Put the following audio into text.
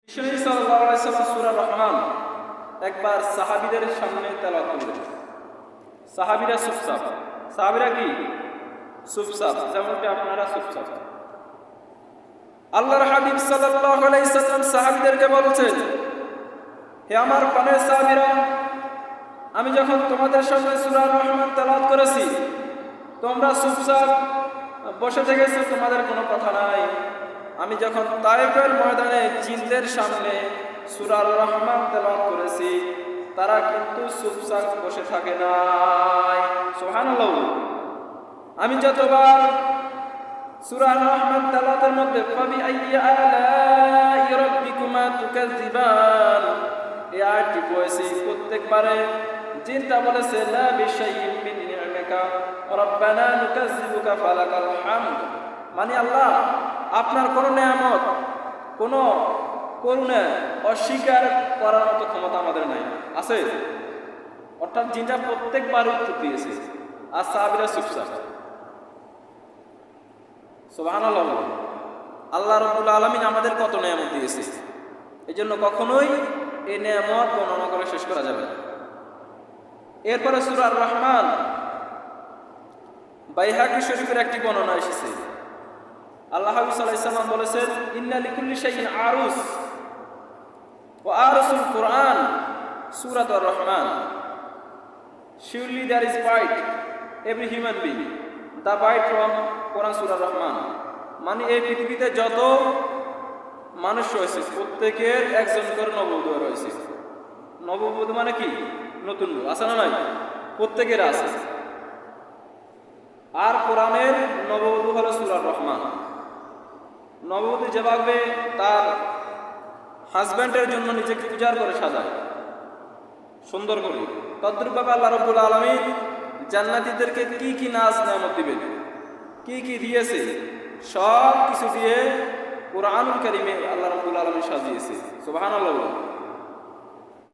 বিশ্বনবী সাল্লাল্লাহু আলাইহি ওয়াসাল্লাম সূরা রহমান একবার সাহাবীদের সামনে তেলাওয়াত করলেন। সাহাবীরা চুপচাপ। সাহাবীরা কি চুপচাপ, যেমনটা আপনারা চুপচাপ। আল্লাহর হাবিব সাল্লাল্লাহু আলাইহি ওয়াসাল্লাম সাহাবীদেরকে বলছেন, হে আমার প্রাণের সাহাবীরা, আমি যখন তোমাদের সামনে সূরা রহমান তেলাওয়াত করেছি, তোমরা চুপচাপ বসে থেকেছো, তোমাদের কোনো কথা নাই। আমি যখন তায়েফের ময়দানে জিনদের সামনে সূরা রহমান তেলাওয়াত করেছি, তারা কিন্তু চুপচাপ বসে থাকে নাই। সুবহানাল্লাহ। আমি যতবার সূরা রহমান তেলাওয়াতের মধ্যে ফাবি আইয়ি আলাই রাব্বিকুমা তুকাযিবান এই আয়াতটি পড়েছি, প্রত্যেকবারে জিনটা বলেছে লা বিশাইইন মিন নি'মাকা রাব্বানা নুকাযিবুকা ফালাকাল হামদ। মানে আল্লাহ, আপনার কোনো নেয়ামত, কোনো করুণা অস্বীকার করার মতো ক্ষমতা আমাদের নাই, আছে? অর্থাৎ জিনটা প্রত্যেকবার উত্তর দিয়েছে, আর সাহাবীরা চুপচাপ। সুবহানাল্লাহ। আল্লাহ রাব্বুল আলামিন আমাদের কত নেয়ামত দিয়েছে, এই জন্য কখনোই এই নেয়ামত বর্ণনা করে শেষ করা যাবে না। এরপরে সূরা রহমান বাইহাকি শরীফের একটি বর্ণনা এসেছে। আল্লাহ হাবিব সাল্লাল্লাহু আলাইহি ওয়াসাল্লাম বলেছেন, ইন্না লিকুল্লি শাইইন আরুস ওয়া আরসুল কুরআন সূরাতুর Rahman. Surely there is bite every human being, the bite from Quran Surah Rahman. মানে এই পৃথিবীতে যত মানুষ রয়েছে প্রত্যেকের একজন করে নববধূ রয়েছে। নববধূ মানে কি? নতুন বউ আছে না নাই? প্রত্যেকের আছে। আর কোরআনের নববধূ হলো সূরা রহমান। নববধূ যেভাবে তার হাজব্যান্ডের জন্য নিজেকে পূজার করে সাজায় সুন্দর করে, তদ্রূপভাবে আল্লাহ রাব্বুল আলামিন জান্নাতীদেরকে কি কি নাজ নেয়ামত দিবেন, কি কি দিয়েছে, সব কিছু দিয়ে কোরআনুল কারীমে আল্লাহ রাব্বুল আলামিন সাজিয়েছে। সুবহানাল্লাহ।